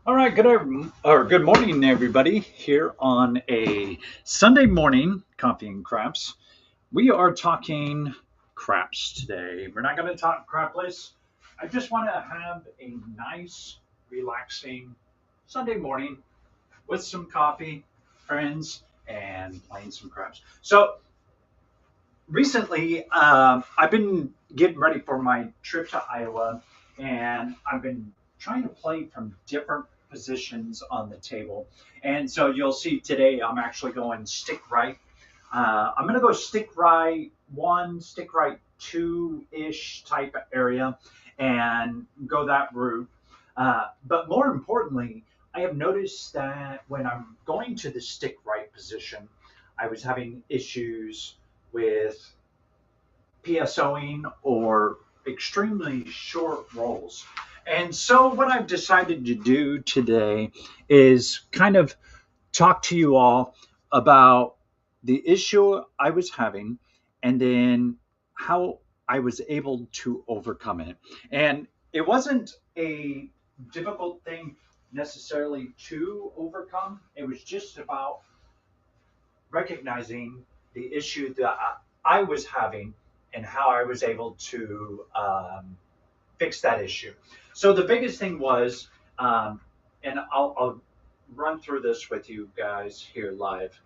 All right, good morning, everybody. Here on a Sunday morning, coffee and craps. We are talking craps today. We're not going to talk crapless. I just want to have a nice, relaxing Sunday morning with some coffee, friends, and playing some craps. So recently, I've been getting ready for my trip to Iowa, and I've been trying to play from different positions on the table. And so you'll see today I'm actually going stick right. I'm going to go stick right one, stick right two ish type area and go that route. But more importantly, I have noticed that when I'm going to the stick right position, I was having issues with PSOing or extremely short rolls. And so, what I've decided to do today is kind of talk to you all about the issue I was having and then how I was able to overcome it. And it wasn't a difficult thing necessarily to overcome, it was just about recognizing the issue that I was having and how I was able to fix that issue. So the biggest thing was, and I'll run through this with you guys here live,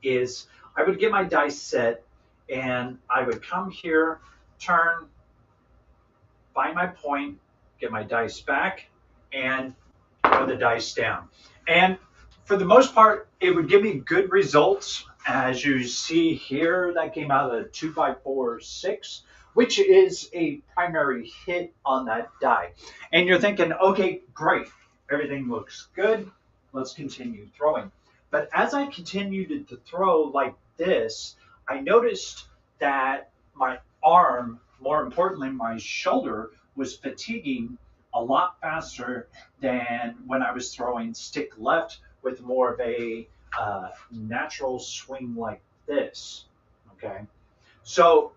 is I would get my dice set and I would come here, turn, find my point, get my dice back, and throw the dice down. And for the most part, it would give me good results. As you see here, that came out of a 2 by 4 6, which is a primary hit on that die. And you're thinking, okay, great, everything looks good. Let's continue throwing. But as I continued to throw like this, I noticed that my arm, more importantly, my shoulder, was fatiguing a lot faster than when I was throwing stick left with more of a natural swing like this. Okay. So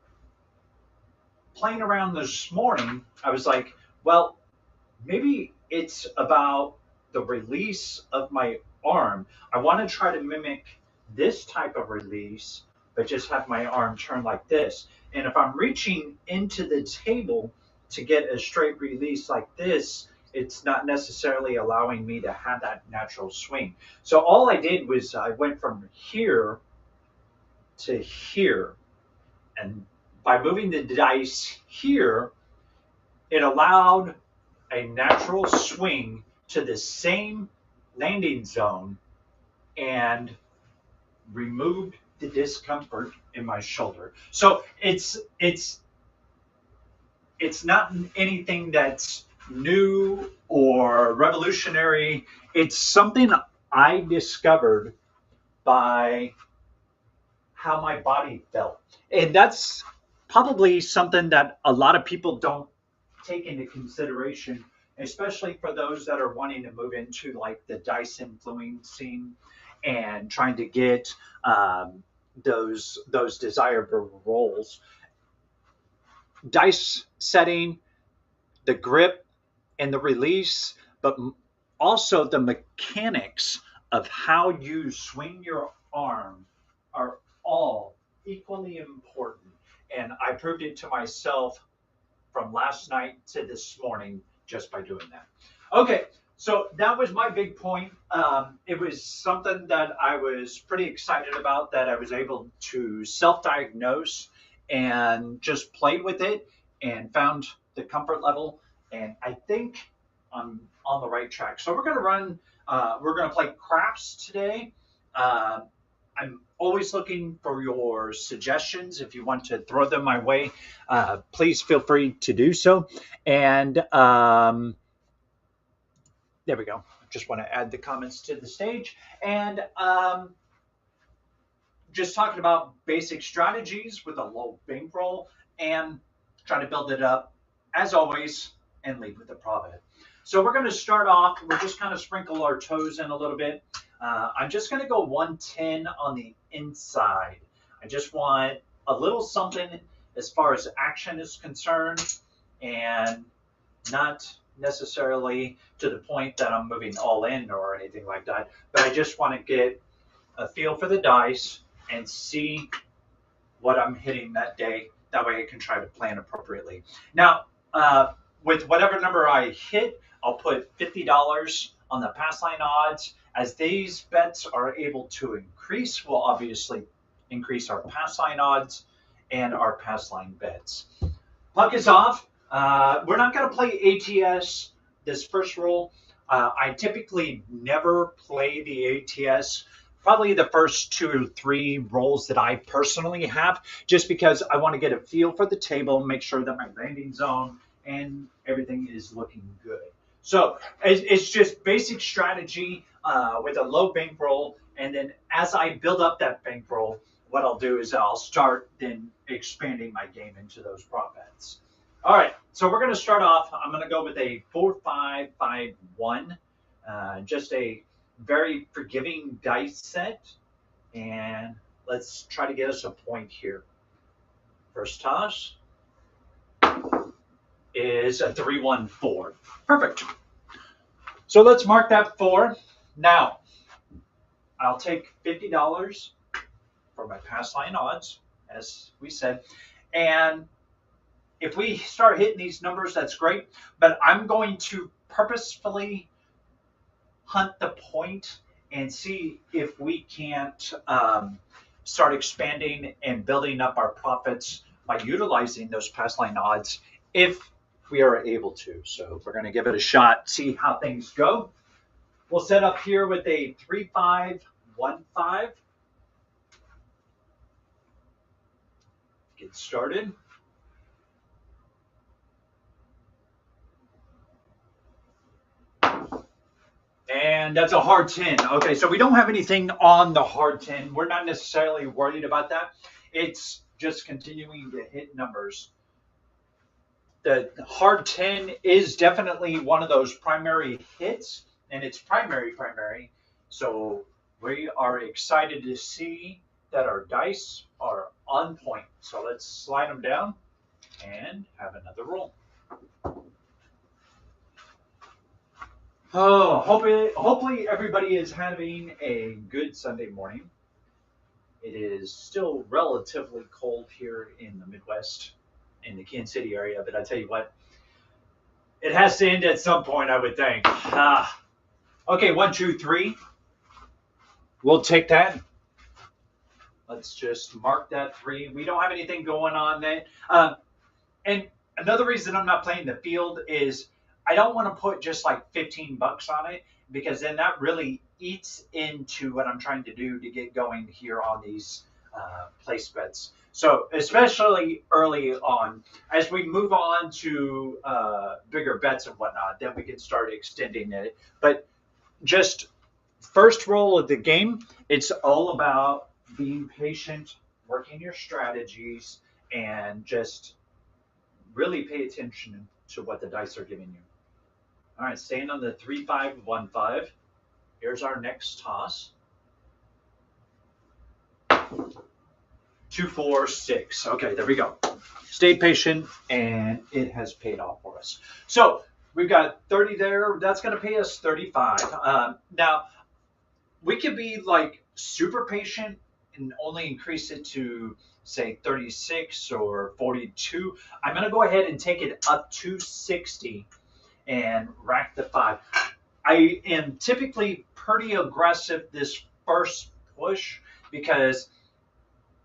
playing around this morning, I was like, well, maybe it's about the release of my arm. I want to try to mimic this type of release, but just have my arm turn like this. And if I'm reaching into the table to get a straight release like this, it's not necessarily allowing me to have that natural swing. So all I did was I went from here to here. And by moving the dice here, it allowed a natural swing to the same landing zone and removed the discomfort in my shoulder. So it's not anything that's new or revolutionary. It's something I discovered by how my body felt. And that's probably something that a lot of people don't take into consideration, especially for those that are wanting to move into like the dice influencing and trying to get those desirable roles. Dice setting, the grip, and the release, but also the mechanics of how you swing your arm are all equally important. And I proved it to myself from last night to this morning just by doing that. Okay, so that was my big point. It was something that I was pretty excited about, that I was able to self diagnose and just played with it and found the comfort level. And I think I'm on the right track. So we're going to play craps today. Uh, I'm always looking for your suggestions. If you want to throw them my way, please feel free to do so. And there we go. Just want to add the comments to the stage. And just talking about basic strategies with a low bankroll and try to build it up as always and lead with the profit. So we're going to start off. We're just kind of sprinkle our toes in a little bit. I'm just going to go 110 on the inside. I just want a little something as far as action is concerned, and not necessarily to the point that I'm moving all in or anything like that, but I just want to get a feel for the dice and see what I'm hitting that day. That way I can try to plan appropriately. Now, with whatever number I hit, I'll put $50 on the pass line odds. As these bets are able to increase, we'll obviously increase our pass line odds and our pass line bets. Puck is off. We're not going to play ATS this first roll. I typically never play the ATS. Probably the first 2 or 3 rolls that I personally have, just because I want to get a feel for the table, make sure that my landing zone and everything is looking good. So it's just basic strategy with a low bankroll, and then as I build up that bankroll, what I'll do is I'll start then expanding my game into those prop bets. All right, so we're going to start off. I'm going to go with a 4-5-5-1, just a very forgiving dice set, and let's try to get us a point here. First toss is a 3-1-4. Perfect. So let's mark that 4. Now, I'll take $50 for my pass line odds, as we said, and if we start hitting these numbers, that's great, but I'm going to purposefully hunt the point and see if we can't start expanding and building up our profits by utilizing those pass line odds if we are able to. So we're going to give it a shot, see how things go. We'll set up here with a 3-5-1-5. Get started. And that's a hard 10. Okay, so we don't have anything on the hard 10. We're not necessarily worried about that. It's just continuing to hit numbers. The hard 10 is definitely one of those primary hits, and it's primary. So we are excited to see that our dice are on point. So let's slide them down and have another roll. Oh, hopefully everybody is having a good Sunday morning. It is still relatively cold here in the Midwest, in the Kansas City area, but I tell you what, it has to end at some point, I would think. Okay, 1, 2, 3. We'll take that. Let's just mark that 3. We don't have anything going on there. And another reason I'm not playing the field is I don't want to put just like $15 on it, because then that really eats into what I'm trying to do to get going here on these place bets. So especially early on, as we move on to bigger bets and whatnot, then we can start extending it. But just first roll of the game, it's all about being patient, working your strategies, and just really pay attention to what the dice are giving you. All right, staying on the 3-5-1-5. Here's our next toss. 2-4-6. Okay, there we go. Stay patient, and it has paid off for us. So we've got 30 there. That's going to pay us 35. Now, we could be like super patient and only increase it to, say, 36 or 42. I'm going to go ahead and take it up to 60 and rack the 5. I am typically pretty aggressive this first push, because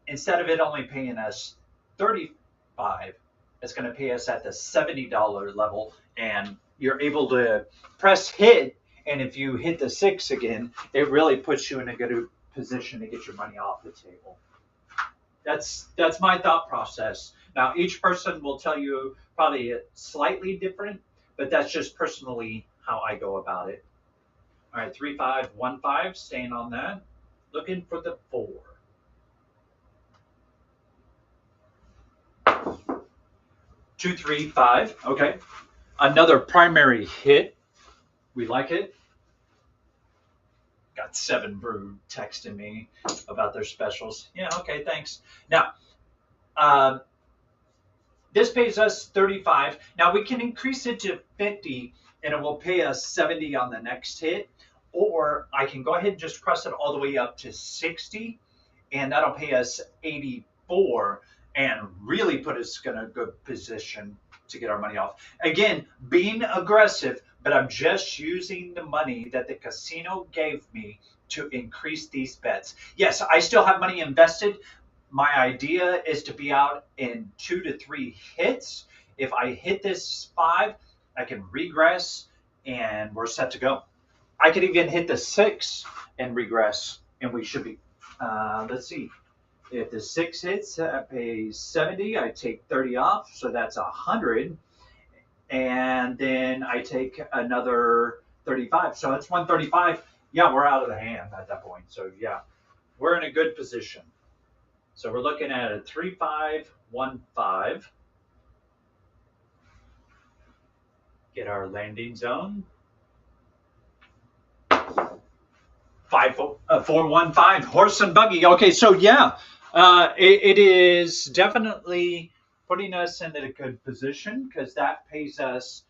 instead of it only paying us 35, it's going to pay us at the $70 level, and you're able to press hit, and if you hit the 6 again, it really puts you in a good position to get your money off the table. That's my thought process. Now, each person will tell you probably slightly different, but that's just personally how I go about it. All right, 3-5-1-5, staying on that. Looking for the 4. 2-3-5. Okay. Another primary hit. We like it. Got 7 Brew texting me about their specials. Yeah, okay, thanks. Now, This pays us 35. Now we can increase it to 50 and it will pay us 70 on the next hit. Or I can go ahead and just press it all the way up to 60 and that'll pay us 84 and really put us in a good position to get our money off. Again, being aggressive, but I'm just using the money that the casino gave me to increase these bets. Yes, I still have money invested. My idea is to be out in 2 to 3 hits. If I hit this 5, I can regress and we're set to go. I could even hit the 6 and regress and we should be, let's see. If the 6 hits, I pay 70, I take 30 off, so that's 100. And then I take another 35. So that's 135. Yeah, we're out of the hand at that point. So yeah, we're in a good position. So we're looking at a 3-5-1-5. Get our landing zone. 4-1-5 horse and buggy. Okay, so yeah, it is definitely putting us in a good position because that pays us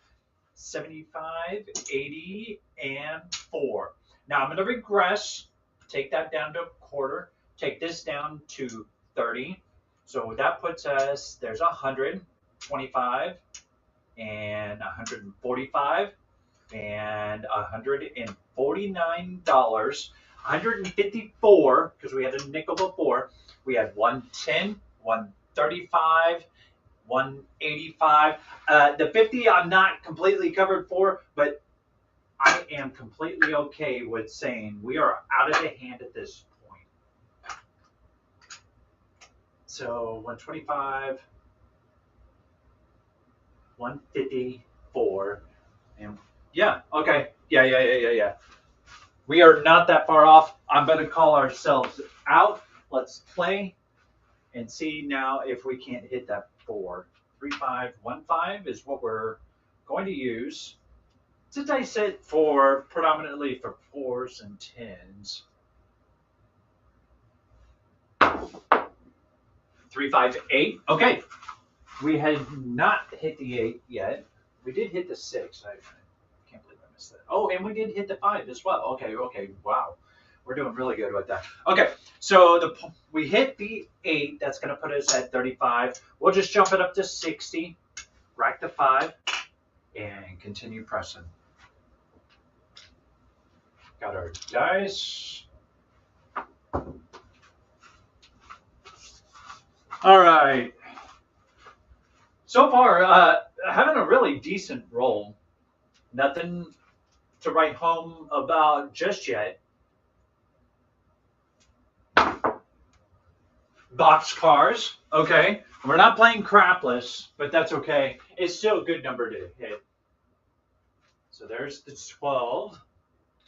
75, 80, and 4. Now I'm going to regress, take that down to a quarter, take this down to 30. So that puts us, there's 125 and 145 and $149, 154 because we had a nickel before. We had 110, 135, 185. The 50 I'm not completely covered for, but I am completely okay with saying we are out of the hand at this point. So 125, 154, and yeah, okay. Yeah. We are not that far off. I'm going to call ourselves out. Let's play and see now if we can't hit that 4. 3-5-1-5 is what we're going to use to dice it for predominantly for 4s and 10s. 3-5-8. Okay. We had not hit the 8 yet. We did hit the 6. I can't believe I missed that. Oh, and we did hit the 5 as well. Okay. Wow. We're doing really good with that. Okay, so we hit the 8. That's going to put us at 35. We'll just jump it up to 60, rack the 5, and continue pressing. Got our dice. All right. So far, having a really decent roll. Nothing to write home about just yet. Boxcars, okay. We're not playing crapless, but that's okay. It's still a good number to hit. So there's the 12.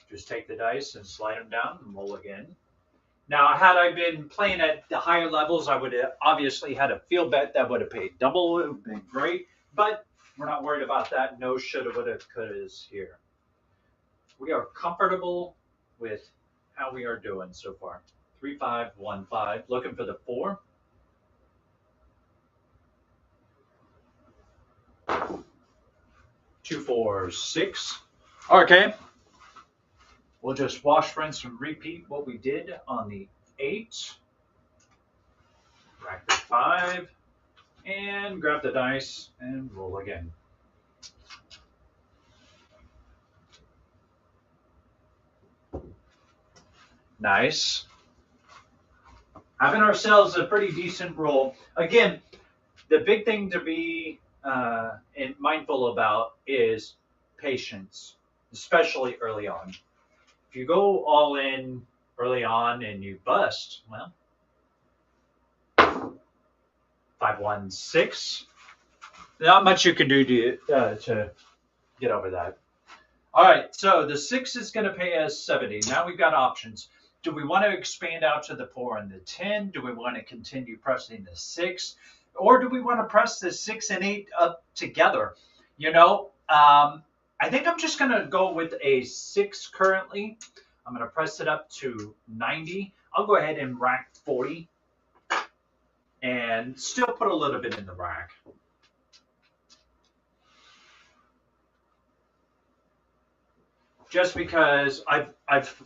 Just take the dice and slide them down and roll again. Now, had I been playing at the higher levels, I would have obviously had a field bet that would have paid double. It would have been great, but we're not worried about that. No shoulda, woulda, couldas here. We are comfortable with how we are doing so far. 3-5-1-5. Looking for the 4. Two, 4, 6. Okay. We'll just wash, rinse, and repeat what we did on the 8. Rack the 5. And grab the dice and roll again. Nice. Having ourselves a pretty decent roll. Again, the big thing to be mindful about is patience, especially early on. If you go all in early on and you bust, well, 5-1-6. Not much you can do to get over that. All right, so the 6 is going to pay us 70. Now we've got options. Do we want to expand out to the 4 and the 10? Do we want to continue pressing the 6? Or do we want to press the 6 and 8 up together? You know, I think I'm just going to go with a 6 currently. I'm going to press it up to 90. I'll go ahead and rack 40 and still put a little bit in the rack. just because I've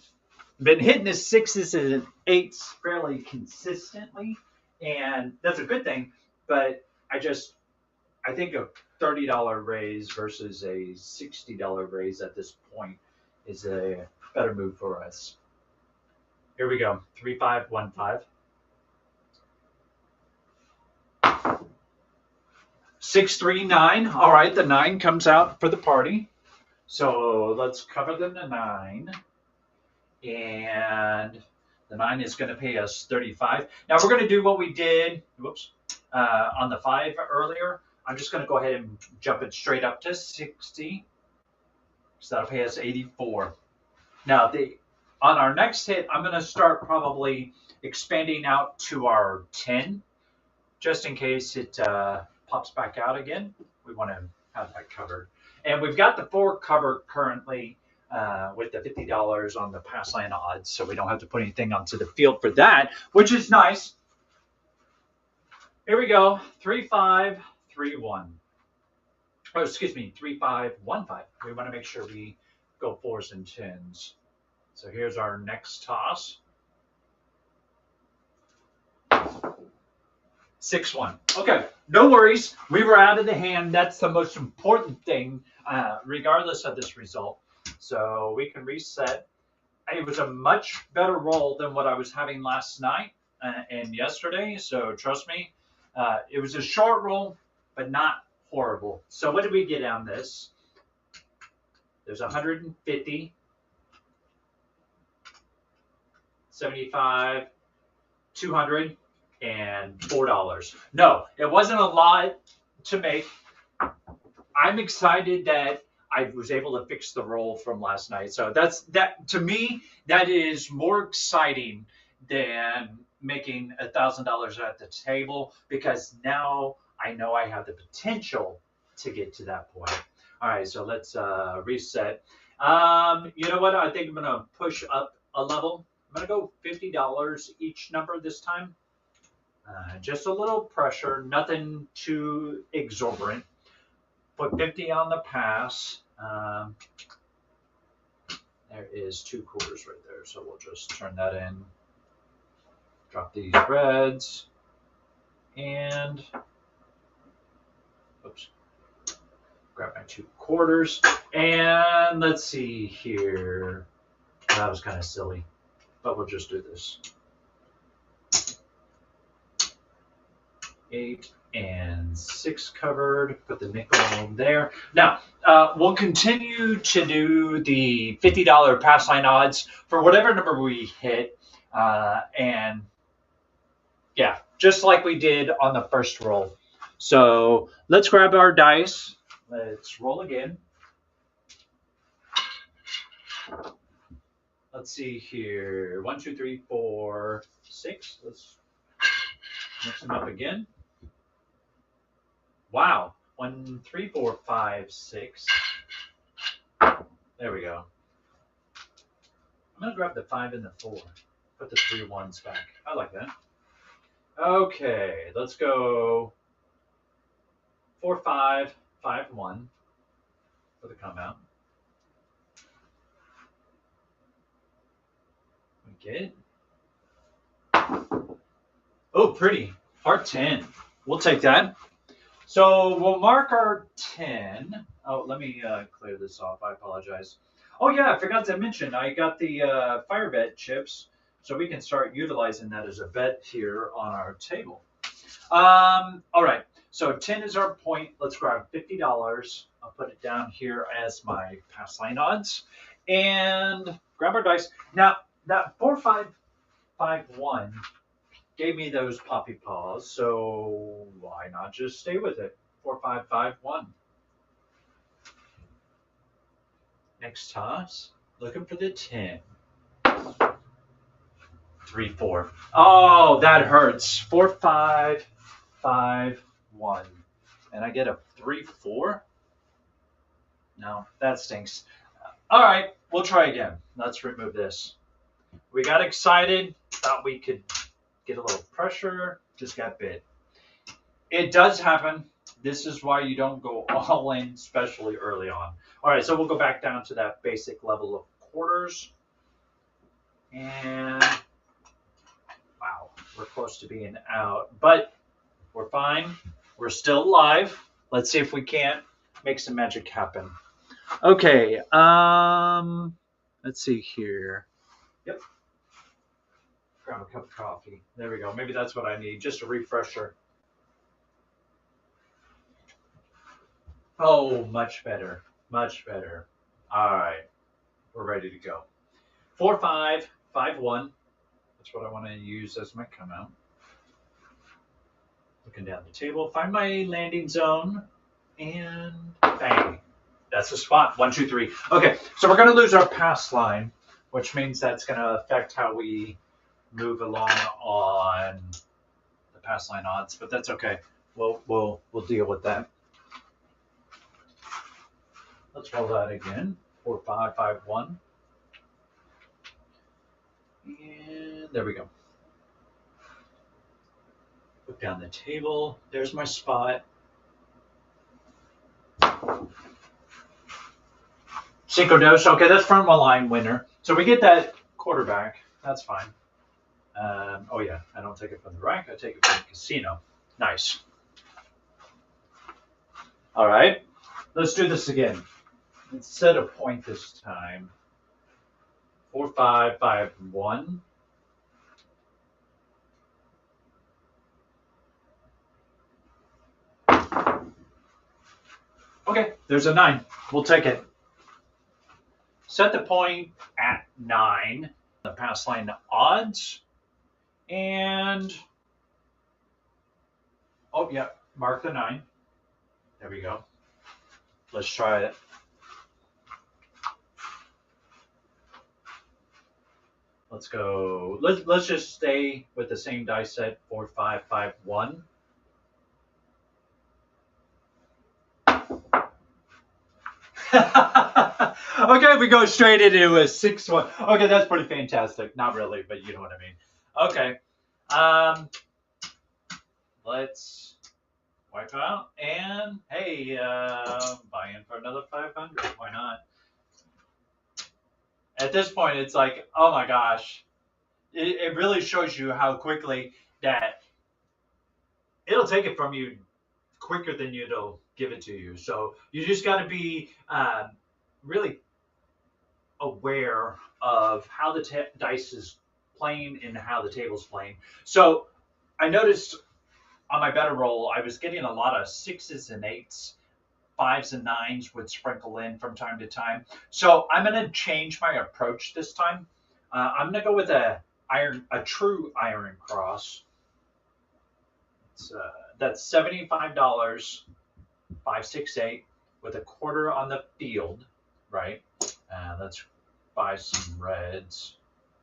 been hitting the sixes and eights fairly consistently, and that's a good thing. But I think a $30 raise versus a $60 raise at this point is a better move for us. Here we go. 3515. 639. All right, the 9 comes out for the party. So let's cover the 9. And the 9 is going to pay us 35. Now we're going to do what we did, on the 5 earlier. I'm just going to go ahead and jump it straight up to 60. So that'll pay us 84. Now on our next hit, I'm going to start probably expanding out to our 10, just in case it pops back out again. We want to have that covered. And we've got the 4 covered currently with the $50 on the pass line odds, so we don't have to put anything onto the field for that, which is nice. Here we go, 3531. Oh, excuse me, 3515. We want to make sure we go 4s and 10s. So here's our next toss. 6-1. Okay, no worries. We were out of the hand. That's the most important thing, regardless of this result. So we can reset. It was a much better roll than what I was having last night and yesterday. So trust me, it was a short roll, but not horrible. So what did we get on this? There's 150, 75, 200. And $4. No, it wasn't a lot to make. I'm excited that I was able to fix the roll from last night. So that to me, that is more exciting than making $1,000 at the table, because now I know I have the potential to get to that point. All right, so let's reset. You know what? I think I'm gonna push up a level. I'm gonna go $50 each number this time. Just a little pressure, nothing too exorbitant. Put 50 on the pass. There is 2 quarters right there, so we'll just turn that in. Drop these reds. And, oops. Grab my 2 quarters. And let's see here. That was kind of silly, but we'll just do this. 8 and 6 covered. Put the nickel there. Now, we'll continue to do the $50 pass line odds for whatever number we hit. And yeah, just like we did on the first roll. So let's grab our dice. Let's roll again. Let's see here. 1, 2, 3, 4, 6. Let's mix them up again. Wow. 1, 3, 4, 5, 6. There we go. I'm going to grab the 5 and the 4. Put the 3 ones back. I like that. Okay. Let's go 4, 5, 5, 1 for the come out. We get. Oh, pretty. Heart 10. We'll take that. So we'll mark our 10. Oh, let me clear this off. I apologize. Oh, yeah, I forgot to mention, I got the fire bet chips, so we can start utilizing that as a bet here on our table. All right, so 10 is our point. Let's grab $50. I'll put it down here as my pass line odds. And grab our dice. Now, that 4, 5, 5, 1 gave me those poppy paws, so why not just stay with it? 4, 5, 5, 1. Next toss, looking for the 10. 3, 4. Oh, that hurts. 4, 5, 5, 1. And I get a 3, 4? No, that stinks. All right, we'll try again. Let's remove this. We got excited, thought we could get a little pressure, just got bit. It does happen. This is why you don't go all in, especially early on. All right, so we'll go back down to that basic level of quarters. And wow, we're close to being out, but we're fine. We're still alive. Let's see if we can't make some magic happen. Okay, let's see here. Yep. Grab a cup of coffee. There we go. Maybe that's what I need, just a refresher. Oh, much better. Much better. All right. We're ready to go. 4, 5, 5, 1. That's what I want to use as my come out. Looking down the table, find my landing zone, and bang. That's the spot. 1, 2, 3. Okay, so we're going to lose our pass line, which means that's going to affect how we move along on the pass line odds, but that's okay. We'll deal with that. Let's roll that again. 4, 5, 5, 1. And there we go. Look down the table. There's my spot. Cinco dos. Okay, that's front line winner. So we get that quarterback. That's fine. Oh yeah, I don't take it from the rack. I take it from the casino. Nice. All right, let's do this again. Let's set a point this time. 4, 5, 5, 1. Okay, there's a 9. We'll take it. Set the point at 9. The pass line odds. And, oh, yeah, mark the 9. There we go. Let's try it. Let's go. Let's just stay with the same dice set. 4, 5, 5, 1. Okay, we go straight into a 6, 1. Okay, that's pretty fantastic. Not really, but you know what I mean. Okay. Let's wipe out and hey, buy in for another 500. Why not? At this point, it's like, oh my gosh, it really shows you how quickly that it'll take it from you quicker than it'll give it to you. So you just got to be really aware of how the dice is playing and how the table's playing. So I noticed on my better roll, I was getting a lot of 6s and 8s. 5s and 9s would sprinkle in from time to time. So I'm going to change my approach this time. I'm going to go with a true iron cross. That's $75, 5, 6, 8, with a quarter on the field, right? Let's buy some reds.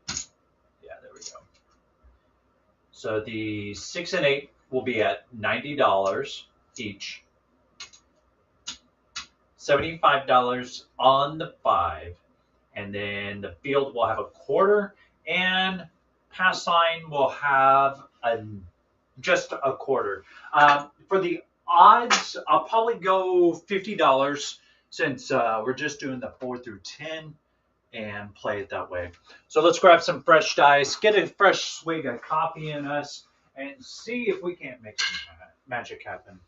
Yeah, there we go. So the 6 and 8 will be at $90 each. $75 on the 5, and then the field will have a quarter, and pass line will have just a quarter. For the odds, I'll probably go $50 since we're just doing the 4 through 10 and play it that way. So let's grab some fresh dice, get a fresh swig of coffee in us, and see if we can't make some magic happen.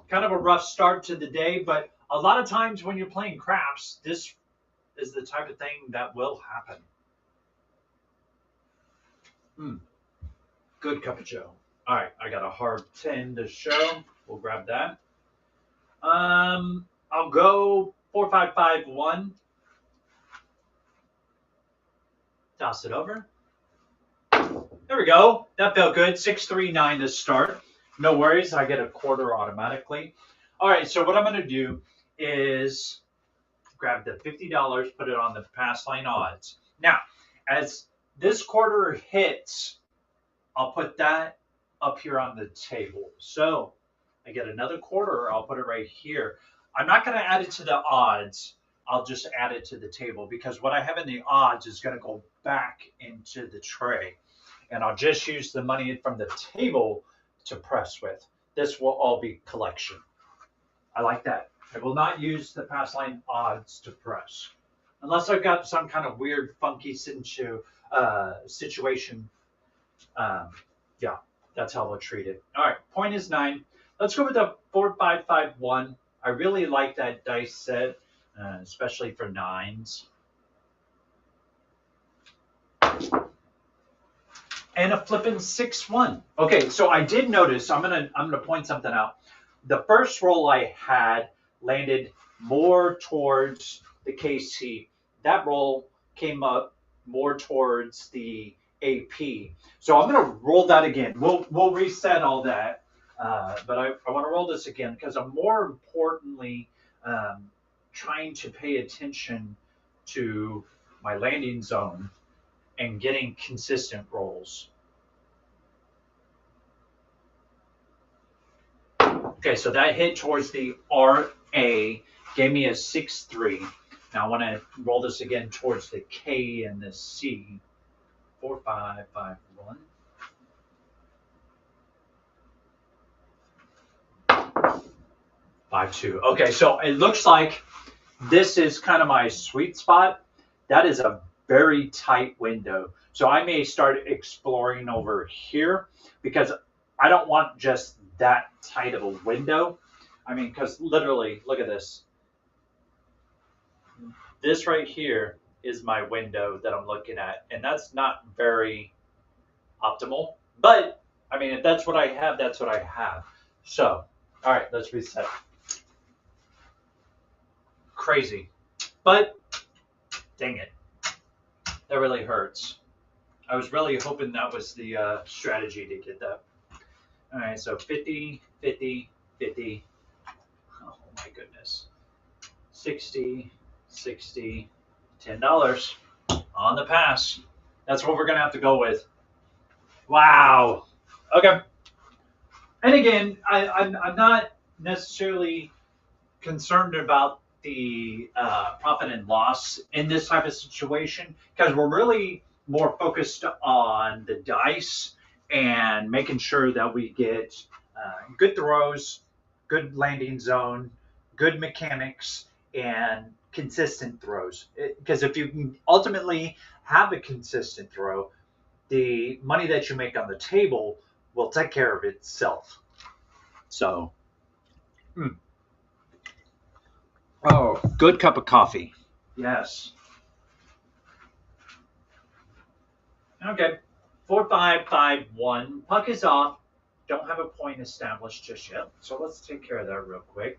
Kind of a rough start to the day, but a lot of times when you're playing craps, this is the type of thing that will happen. Good cup of joe. All right, I got a hard 10 to show. We'll grab that. I'll go 4, 5, 5, 1. Toss it over. There we go. That felt good. 6, 3, 9 to start. No worries. I get a quarter automatically. All right, so what I'm going to do is grab the $50, put it on the pass line odds. Now, as this quarter hits, I'll put that up here on the table. So I get another quarter. I'll put it right here. I'm not going to add it to the odds. I'll just add it to the table because what I have in the odds is going to go back into the tray. And I'll just use the money from the table to press with. This will all be collection. I like that. I will not use the pass line odds to press. Unless I've got some kind of weird, funky situation. Um, yeah, that's how we'll treat it. All right, point is 9. Let's go with the 4-5-5-1. I really like that dice set, especially for 9s. And a flippin' 6-1. Okay, so I did notice. I'm gonna point something out. The first roll I had landed more towards the KC. That roll came up more towards the AP. So I'm gonna roll that again. We'll reset all that. But I want to roll this again because I'm more importantly trying to pay attention to my landing zone and getting consistent rolls. Okay, so that hit towards the RA, gave me a 6-3. Now I want to roll this again towards the K and the C. 4-5-5-1. 5-2. Okay, so it looks like this is kind of my sweet spot. That is a very tight window. So I may start exploring over here because I don't want just that tight of a window. I mean, because literally, look at this. This right here is my window that I'm looking at, and that's not very optimal. But, I mean, if that's what I have, that's what I have. So, all right, let's reset. Crazy. But, dang it. That really hurts. I was really hoping that was the strategy to get that. All right, so 50, 50, 50. Oh, my goodness. 60, 60, $10 on the pass. That's what we're going to have to go with. Wow. Okay. And again, I'm not necessarily concerned about the profit and loss in this type of situation because we're really more focused on the dice and making sure that we get good throws, good landing zone, good mechanics, and consistent throws. Because if you can ultimately have a consistent throw, the money that you make on the table will take care of itself. So, oh, good cup of coffee. Yes. Okay. 4-5-5-1. Puck is off. Don't have a point established just yet. So let's take care of that real quick.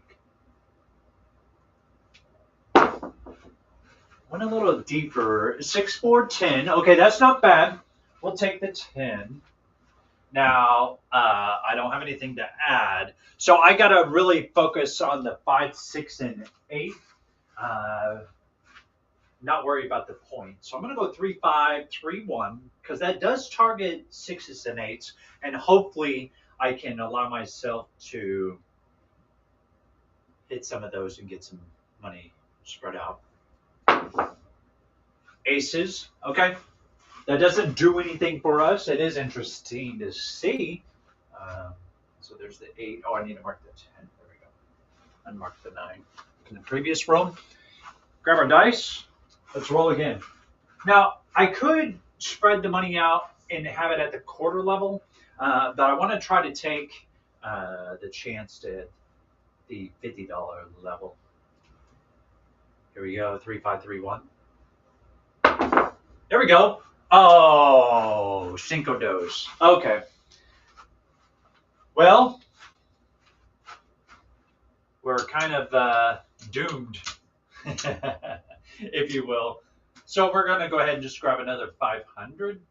Went a little deeper. 6-4-10. Okay, that's not bad. We'll take the 10. Now, I don't have anything to add. So I got to really focus on the 5, 6, and 8. Not worry about the point. So I'm going to go 3-5-3-1 because that does target 6s and 8s. And hopefully I can allow myself to hit some of those and get some money spread out. Aces. Okay. That doesn't do anything for us. It is interesting to see. So there's the 8. Oh, I need to mark the 10. There we go. Unmark the 9. In the previous roll. Grab our dice. Let's roll again. Now, I could spread the money out and have it at the quarter level, but I want to try to take the chance to the $50 level. Here we go. 3-5-3-1. There we go. Oh, Cinco dos. Okay. Well, we're kind of doomed, if you will. So we're going to go ahead and just grab another 500.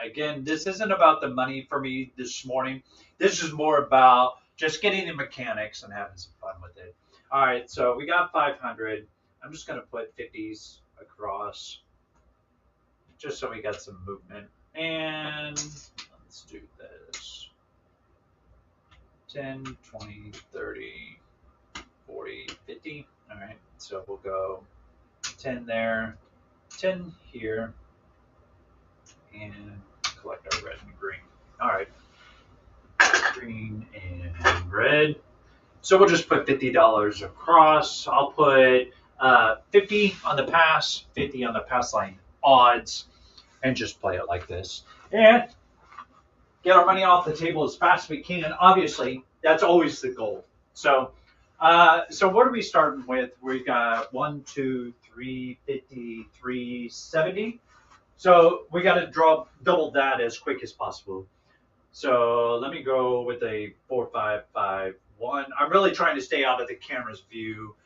Again, this isn't about the money for me this morning. This is more about just getting the mechanics and having some fun with it. All right, so we got 500. I'm just going to put 50s across, just so we got some movement. And let's do this. 10, 20, 30, 40, 50. All right, so we'll go 10 there, 10 here, and collect our red and green. All right. green and red. So we'll just put $50 across. I'll put 50 on the pass, 50 on the pass line odds, and just play it like this. And get our money off the table as fast as we can. Obviously, that's always the goal. So, so what are we starting with? We've got 1, 2, 3, 50, 3, 70. So we got to draw double that as quick as possible. So let me go with a 4, 5, 5, 1. I'm really trying to stay out of the camera's view,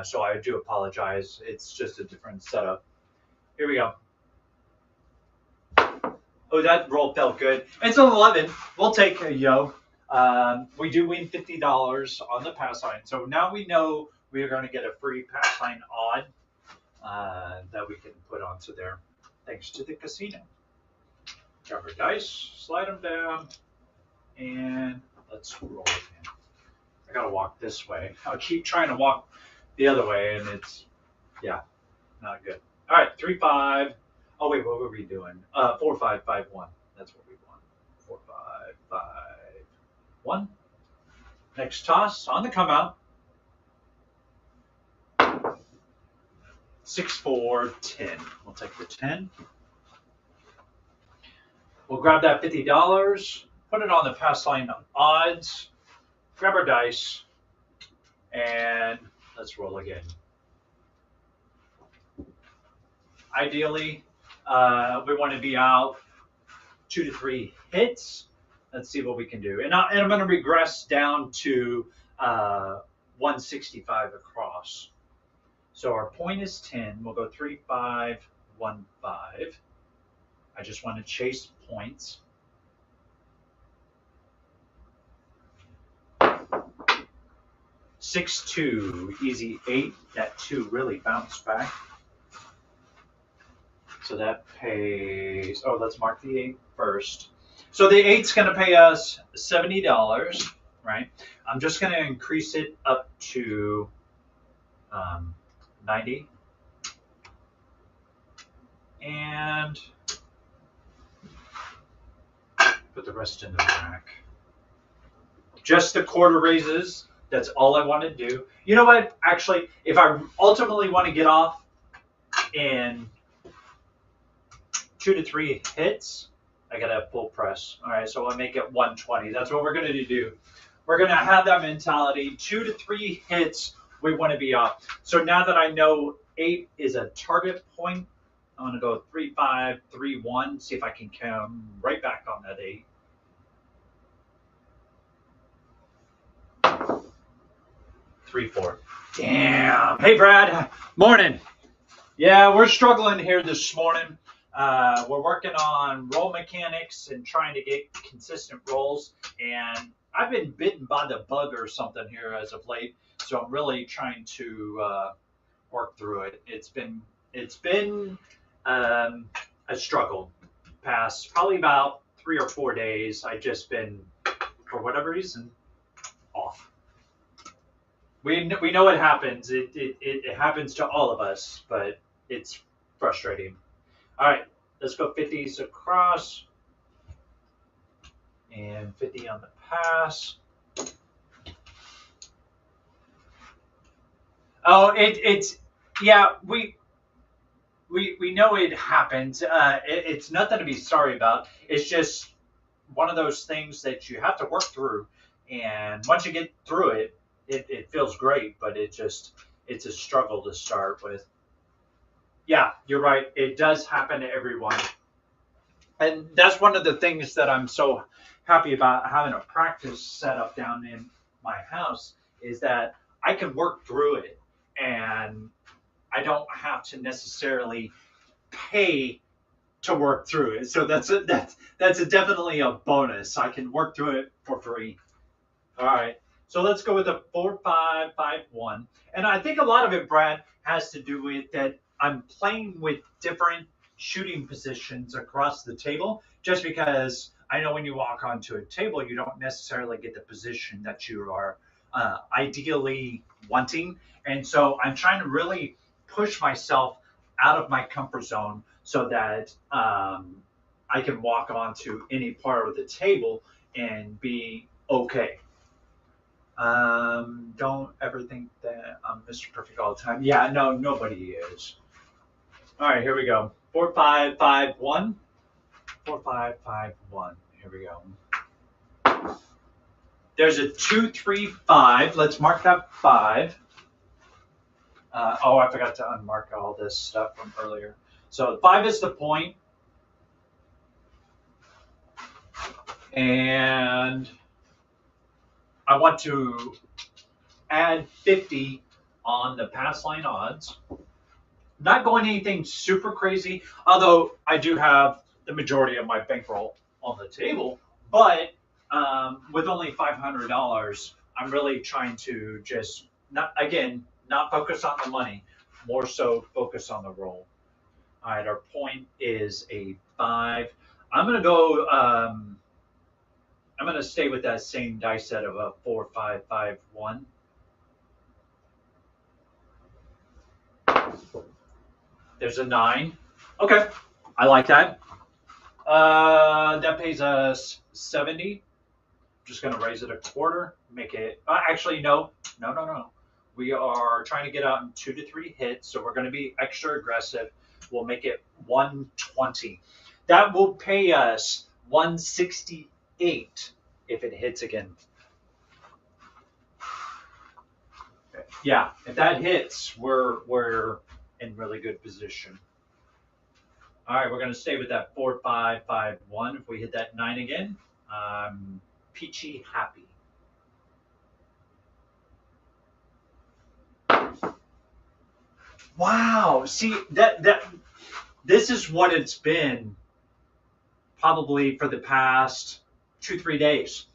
so I do apologize. It's just a different setup. Here we go. Oh, that roll felt good. It's an 11. We'll take a yo. We do win $50 on the pass line. So now we know we are going to get a free pass line odd that we can put onto there, thanks to the casino. Grab our dice, slide them down, and let's roll again. I gotta walk this way. I'll keep trying to walk the other way, and it's, yeah, not good. All right, 3, 5. Oh wait, what were we doing? 4, 5, 5, 1. That's what we want. 4, 5, 5, 1. Next toss on the come out. 6, 4, 10. We'll take the 10. We'll grab that $50, put it on the pass line odds, grab our dice, and let's roll again. Ideally, we want to be out 2 to 3 hits. Let's see what we can do. And I'm going to regress down to 165 across. So our point is 10. We'll go 3, 5, 1, 5. I just want to chase points. Six, 2, easy 8. That 2 really bounced back. So that pays, oh, let's mark the 8 first. So the 8's going to pay us $70, right? I'm just going to increase it up to 90. And put the rest in the rack. Just the quarter raises. That's all I want to do. You know what? Actually, if I ultimately want to get off in 2 to 3 hits, I got to have full press. All right, so I'll make it 120. That's what we're going to do. We're going to have that mentality. 2 to 3 hits, we want to be off. So now that I know 8 is a target point, I'm going to go 3, 5, 3, 1. See if I can come right back on that 8. 3, 4. Damn. Hey, Brad. Morning. Yeah, we're struggling here this morning. We're working on roll mechanics and trying to get consistent rolls. And I've been bitten by the bug or something here as of late. So I'm really trying to work through it. It's been a struggle. Past probably about 3 or 4 days. I've just been, for whatever reason, off. We know it happens. It happens to all of us, but it's frustrating. All right, let's go 50s across and 50 on the pass. Oh, it's yeah. We know it happens. It's nothing to be sorry about. It's just one of those things that you have to work through, and once you get through it, it feels great. But it's a struggle to start with. Yeah, you're right. It does happen to everyone. And that's one of the things that I'm so happy about having a practice set up down in my house is that I can work through it and I don't have to necessarily pay to work through it. So that's definitely a bonus. I can work through it for free. All right. So let's go with a 4, 5, 5, 1. And I think a lot of it, Brad, has to do with that I'm playing with different shooting positions across the table, just because I know when you walk onto a table, you don't necessarily get the position that you are ideally wanting. And so I'm trying to really push myself out of my comfort zone so that I can walk onto any part of the table and be okay. Don't ever think that I'm Mr. Perfect all the time. Yeah, no, nobody is. All right, here we go. 4551. 4551. Here we go. There's a 235. Let's mark that 5. Oh, I forgot to unmark all this stuff from earlier. So 5 is the point. And I want to add 50 on the pass line odds. Not going anything super crazy, although I do have the majority of my bankroll on the table. But with only $500, I'm really trying to just not focus on the money, more so focus on the roll. All right, our point is a 5. I'm gonna go. I'm gonna stay with that same dice set of a 4, 5, 5, 1. There's a 9. Okay, I like that. That pays us 70. Just going to raise it a quarter, make it. Actually, no. We are trying to get out in 2 to 3 hits, so we're going to be extra aggressive. We'll make it 120. That will pay us 168 if it hits again. Yeah, if that hits, we're in really good position. All right, we're going to stay with that 4, 5, 5, 1. If we hit that 9 again, I'm peachy happy. Wow, see that this is what it's been probably for the past 2-3 days.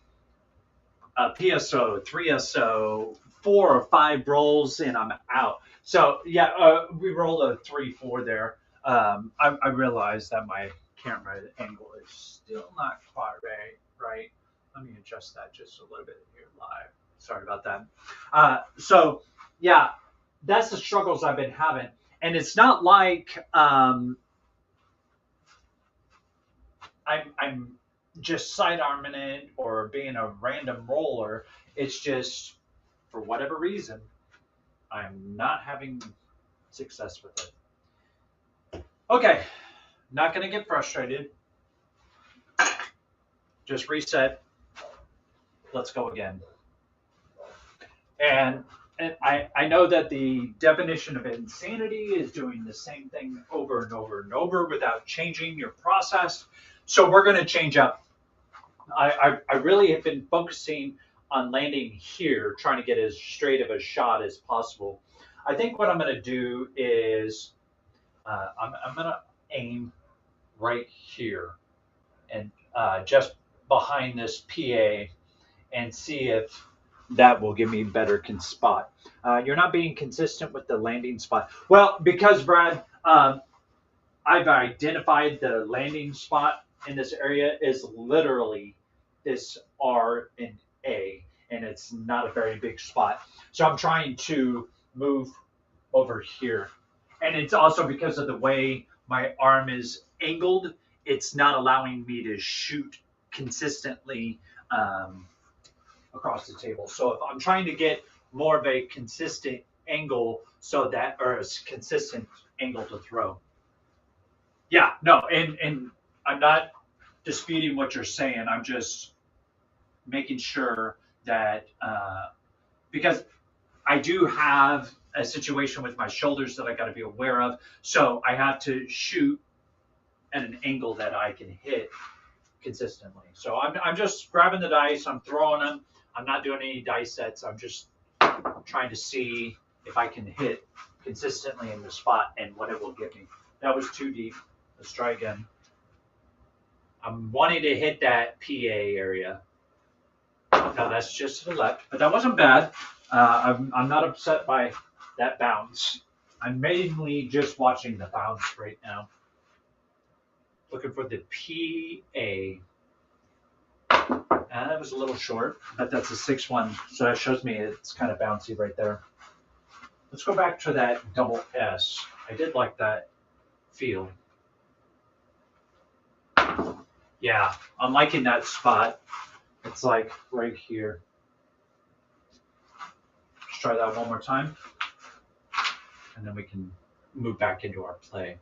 PSO, 3SO, 4 or 5 rolls, and I'm out. So yeah, we rolled a 3-4 there. I realized that my camera angle is still not quite right. Let me adjust that just a little bit here live. Sorry about that. So yeah, that's the struggles I've been having, and it's not like I'm just sidearming it or being a random roller. It's just for whatever reason I'm not having success with it. Okay, not gonna get frustrated. Just reset. Let's go again. And I know that the definition of insanity is doing the same thing over and over and over without changing your process. So we're going to change up. I really have been focusing on landing here, trying to get as straight of a shot as possible. I think what I'm going to do is I'm going to aim right here and just behind this PA and see if that will give me better spot. You're not being consistent with the landing spot. Well, because Brad, I've identified the landing spot in this area is literally this R and A, and it's not a very big spot. So I'm trying to move over here. And it's also because of the way my arm is angled, it's not allowing me to shoot consistently across the table. So if I'm trying to get more of a consistent angle or a consistent angle to throw. Yeah, no, and I'm not disputing what you're saying. I'm just making sure that because I do have a situation with my shoulders that I got to be aware of. So I have to shoot at an angle that I can hit consistently. So I'm just grabbing the dice. I'm throwing them. I'm not doing any dice sets. I'm just trying to see if I can hit consistently in the spot and what it will give me. That was too deep. Let's try again. I'm wanting to hit that PA area. Now that's just to the left, but that wasn't bad. I'm not upset by that bounce. I'm mainly just watching the bounce right now. Looking for the PA. That was a little short, but that's a 6-1, so that shows me it's kind of bouncy right there. Let's go back to that double S. I did like that feel. Yeah, I'm liking that spot. It's like right here. Let's try that one more time. And then we can move back into our play.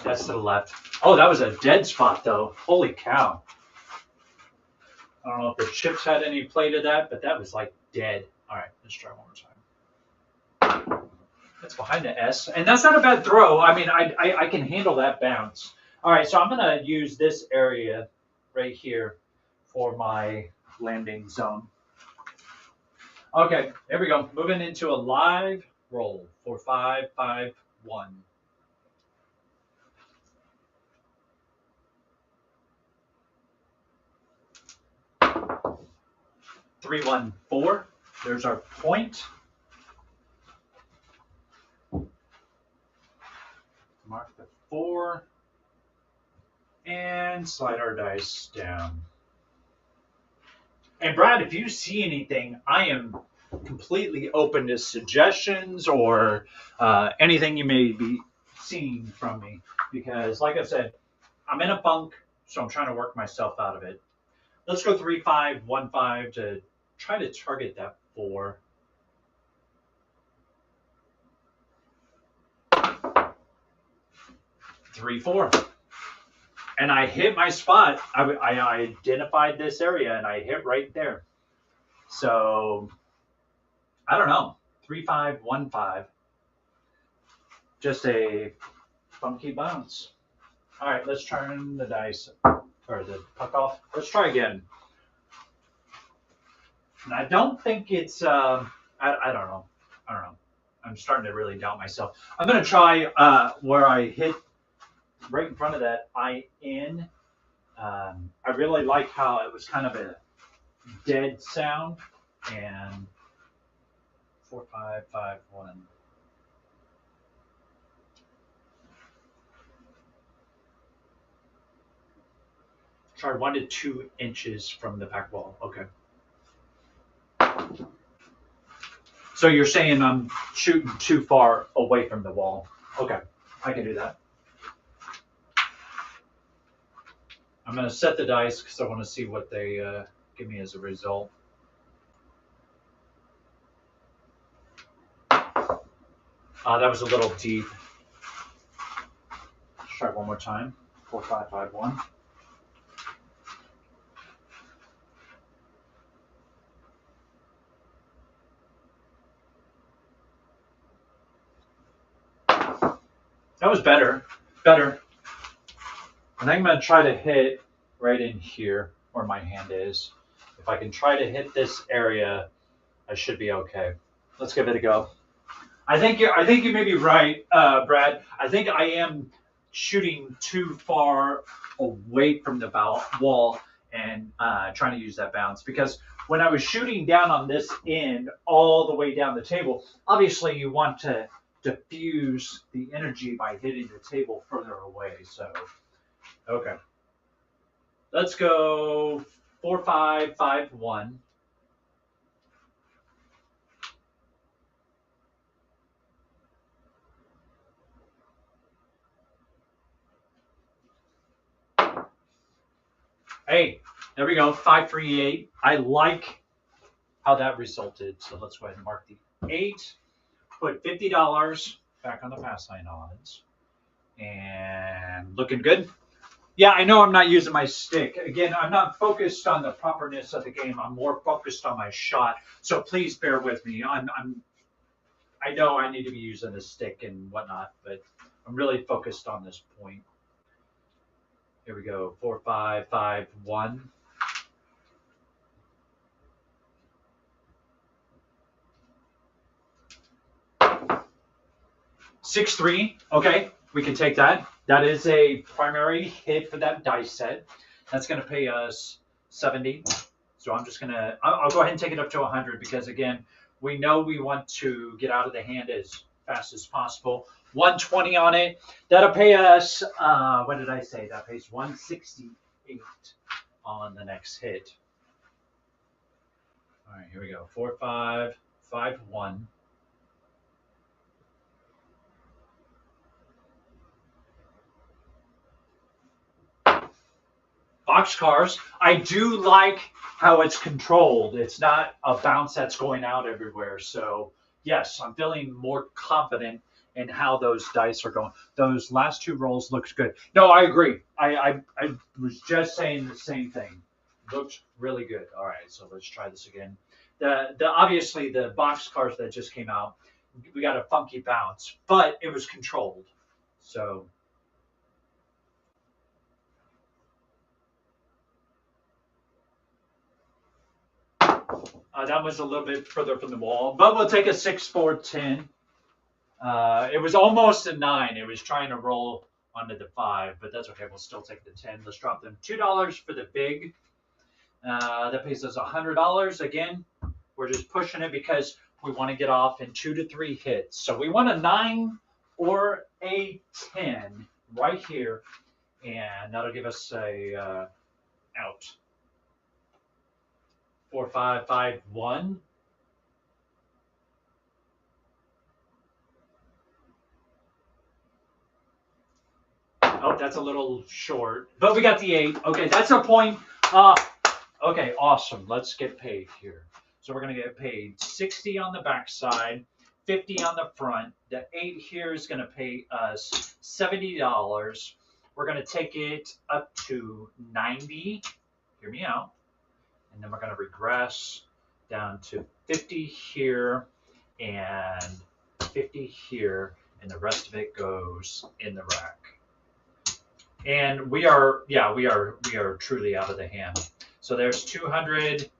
That's to the left. Oh, that was a dead spot though. Holy cow. I don't know if the chips had any play to that, but that was like dead. All right, let's try one more time. That's behind the S, and that's not a bad throw. I mean, I can handle that bounce. All right, so I'm gonna use this area right here for my landing zone. Okay, here we go. Moving into a live roll for 5-5-1. 3-1-4. There's our point. Mark the 4 and slide our dice down. And Brad, if you see anything, I am completely open to suggestions or anything you may be seeing from me. Because, like I said, I'm in a funk, so I'm trying to work myself out of it. Let's go 3-5-1-5 to try to target that 4. Three, 4. And I hit my spot. I identified this area and I hit right there. So I don't know. 3-5-1-5. Just a funky bounce. All right, let's turn the dice or the puck off. Let's try again. And I don't think it's I don't know. I'm starting to really doubt myself. I'm gonna try where I hit right in front of that IN. I really like how it was kind of a dead sound. And 4-5-5-1. Try 1 to 2 inches from the back wall. Okay. So you're saying I'm shooting too far away from the wall. Okay, I can do that. I'm going to set the dice because I want to see what they give me as a result. That was a little deep. Let's try one more time. 4-5-5-1. That was better. Better. I think I'm going to try to hit right in here where my hand is. If I can try to hit this area, I should be okay. Let's give it a go. I think you may be right, Brad. I think I am shooting too far away from the wall and trying to use that bounce, because when I was shooting down on this end all the way down the table, obviously you want to diffuse the energy by hitting the table further away. So, okay. Let's go 4-5-5-1. Hey, there we go, 5-3-8. I like how that resulted. So let's go ahead and mark the 8. Put $50 back on the pass line odds. And looking good. Yeah, I know I'm not using my stick. Again, I'm not focused on the properness of the game. I'm more focused on my shot. So please bear with me. I know I need to be using a stick and whatnot, but I'm really focused on this point. Here we go. 4-5-5-1. 6-3. Okay, we can take that. That is a primary hit for that dice set. That's going to pay us 70. So I'm just going to, I'll go ahead and take it up to 100 because, again, we know we want to get out of the hand as fast as possible. 120 on it. That'll pay us, what did I say? That pays 168 on the next hit. All right, here we go. 4-5-5-1. 5 boxcars. I do like how it's controlled. It's not a bounce that's going out everywhere. So yes, I'm feeling more confident in how those dice are going. Those last two rolls looks good. No, I agree. I was just saying the same thing. Looks really good. All right, so let's try this again. The obviously the box cars that just came out, we got a funky bounce, but it was controlled. So that was a little bit further from the wall, but we'll take a 6, 4, 10. It was almost a 9. It was trying to roll onto the 5, but that's okay. We'll still take the 10. Let's drop them $2 for the big. That pays us $100. Again, we're just pushing it because we want to get off in 2 to 3 hits. So we want a 9 or a 10 right here, and that'll give us a out. 4, 5, 5, 1. Oh, that's a little short, but we got the 8. Okay, that's a point. Okay, awesome. Let's get paid here. So we're going to get paid 60 on the back side, 50 on the front. The 8 here is going to pay us $70. We're going to take it up to 90. Hear me out. And then we're going to regress down to 50 here and 50 here, and the rest of it goes in the rack. And we are truly out of the hand. So there's 200,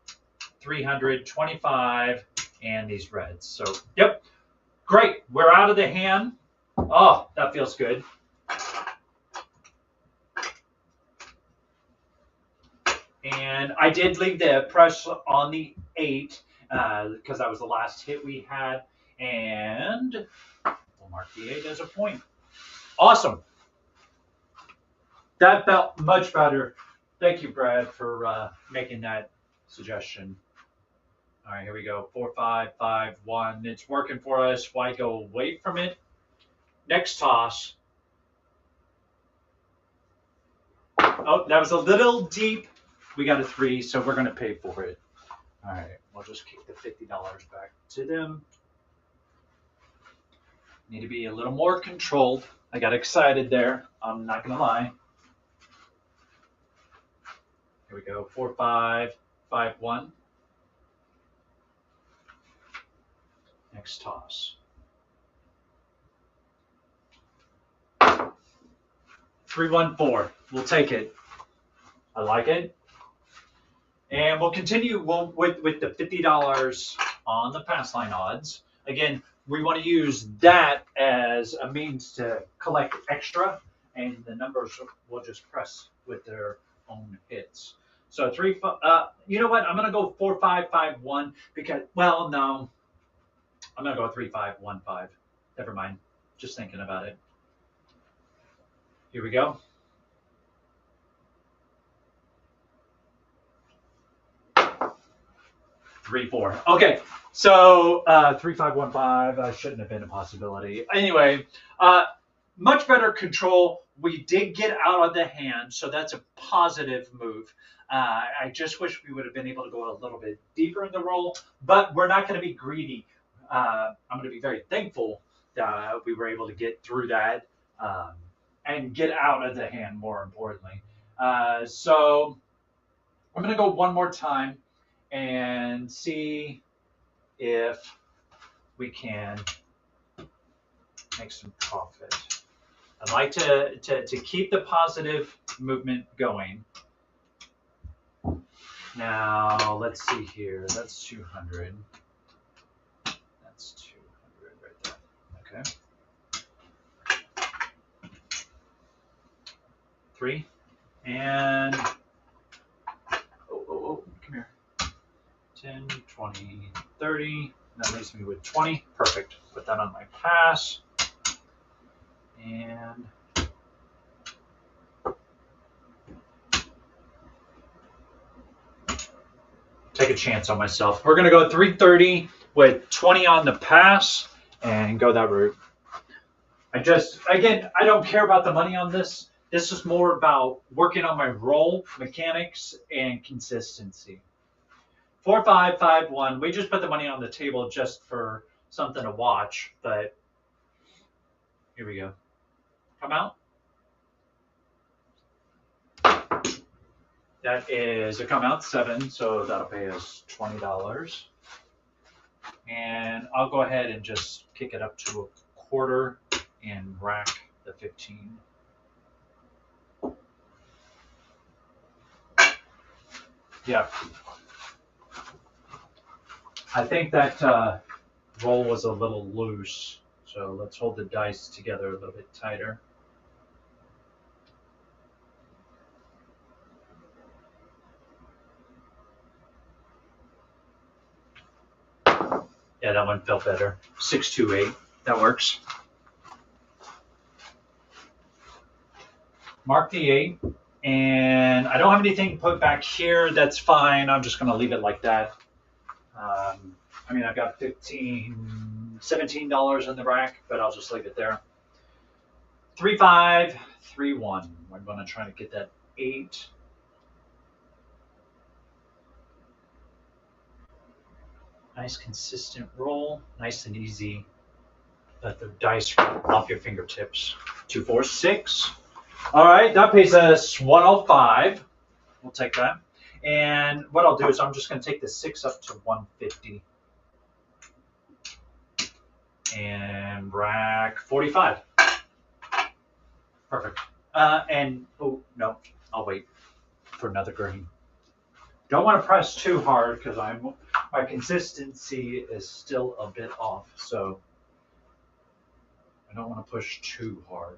325, and these reds. So, yep, great. We're out of the hand. Oh, that feels good. And I did leave the press on the 8 because that was the last hit we had. And we'll mark the 8 as a point. Awesome. That felt much better. Thank you, Brad, for making that suggestion. All right, here we go. 4, 5, 5, 1. It's working for us. Why go away from it? Next toss. Oh, that was a little deep. We got a 3, so we're going to pay for it. All right, we'll just kick the $50 back to them. Need to be a little more controlled. I got excited there. I'm not going to lie. Here we go. 4, 5, 5, 1. Next toss. 3, 1, 4. We'll take it. I like it. And we'll continue with the $50 on the pass line odds. Again, we want to use that as a means to collect extra, and the numbers will just press with their own hits. So 3, you know what? I'm going to go 4, 5, 5, 1 because, well, no. I'm going to go 3, 5, 1, 5. Never mind. Just thinking about it. Here we go. 3, 4. Okay, so 3, 5, 1, 5 shouldn't have been a possibility. Anyway, much better control. We did get out of the hand, so that's a positive move. I just wish we would have been able to go a little bit deeper in the roll, but we're not going to be greedy. I'm going to be very thankful that we were able to get through that and get out of the hand, more importantly. So I'm going to go one more time and see if we can make some profit. I'd like to keep the positive movement going. Now, let's see here. That's 200. That's 200 right there. Okay. 3. And, come here. 10, 20, 30. That leaves me with 20. Perfect. Put that on my pass. And take a chance on myself. We're going to go 330 with 20 on the pass and go that route. I don't care about the money on this. This is more about working on my roll mechanics and consistency. 4-5-5-1. We just put the money on the table just for something to watch, but here we go. Come out. That is a come out 7, so that'll pay us $20. And I'll go ahead and just kick it up to a quarter and rack the 15. Yeah. I think that roll was a little loose, so let's hold the dice together a little bit tighter. Yeah, that one felt better. 6-2-8. That works. Mark the 8. And I don't have anything put back here. That's fine. I'm just going to leave it like that. I mean, I've got $17 in the rack, but I'll just leave it there. 3-5-3-1. We're going to try to get that 8. Nice consistent roll, nice and easy. Let the dice off your fingertips. 2-4-6. All right, that pays us 105. We'll take that. And what I'll do is I'm just going to take the 6 up to 150. And rack 45. Perfect. And, oh, no, I'll wait for another green. Don't want to press too hard because my consistency is still a bit off, so I don't want to push too hard.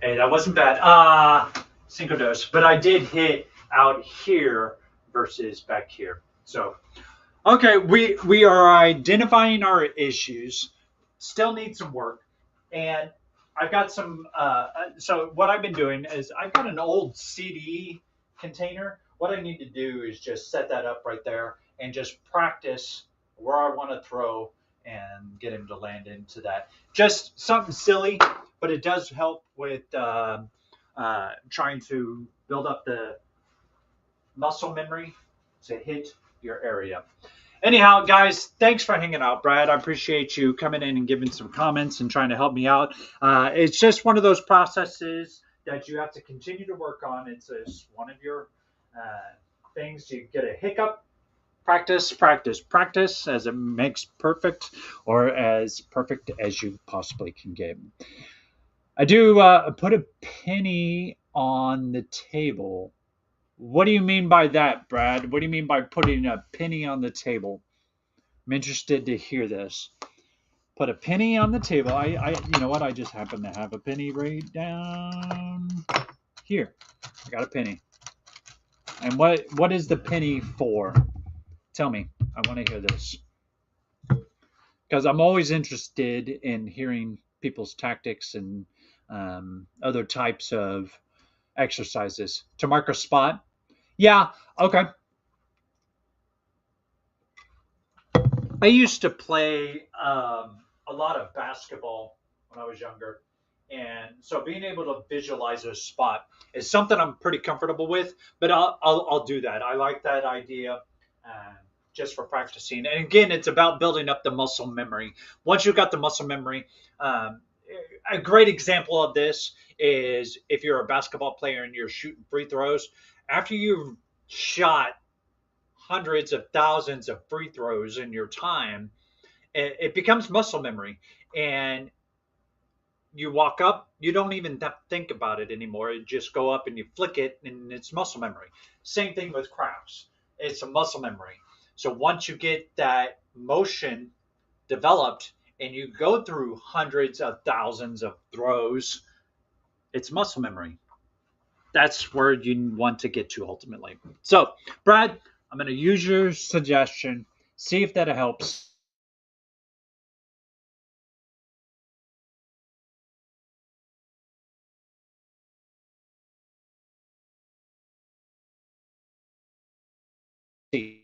Hey, that wasn't bad. Cinco dos, but I did hit out here versus back here. So, okay, we are identifying our issues. Still need some work, and I've got some. So what I've been doing is I've got an old CD container. What I need to do is just set that up right there and just practice where I want to throw and get him to land into that. Just something silly, but it does help with trying to build up the muscle memory to hit your area. Anyhow, guys, thanks for hanging out, Brad. I appreciate you coming in and giving some comments and trying to help me out. It's just one of those processes that you have to continue to work on. It's just one of your things. You get a hiccup, practice, practice, practice as it makes perfect, or as perfect as you possibly can get. I do put a penny on the table. What do you mean by that, Brad? What do you mean by putting a penny on the table? I'm interested to hear this. Put a penny on the table. You know what? I just happen to have a penny right down here. I got a penny. And what is the penny for? Tell me. I want to hear this. Because I'm always interested in hearing people's tactics and other types of exercises. To mark a spot? Yeah, okay. I used to play a lot of basketball when I was younger. And so being able to visualize a spot is something I'm pretty comfortable with, but I'll do that. I like that idea just for practicing. And again, it's about building up the muscle memory. Once you've got the muscle memory, a great example of this is if you're a basketball player and you're shooting free throws, after you've shot hundreds of thousands of free throws in your time, it becomes muscle memory. And you walk up, you don't even have to think about it anymore. You just go up and you flick it, and it's muscle memory. Same thing with craps. It's a muscle memory. So once you get that motion developed and you go through hundreds of thousands of throws, it's muscle memory. That's where you want to get to ultimately. So, Brad, I'm going to use your suggestion, see if that helps. See.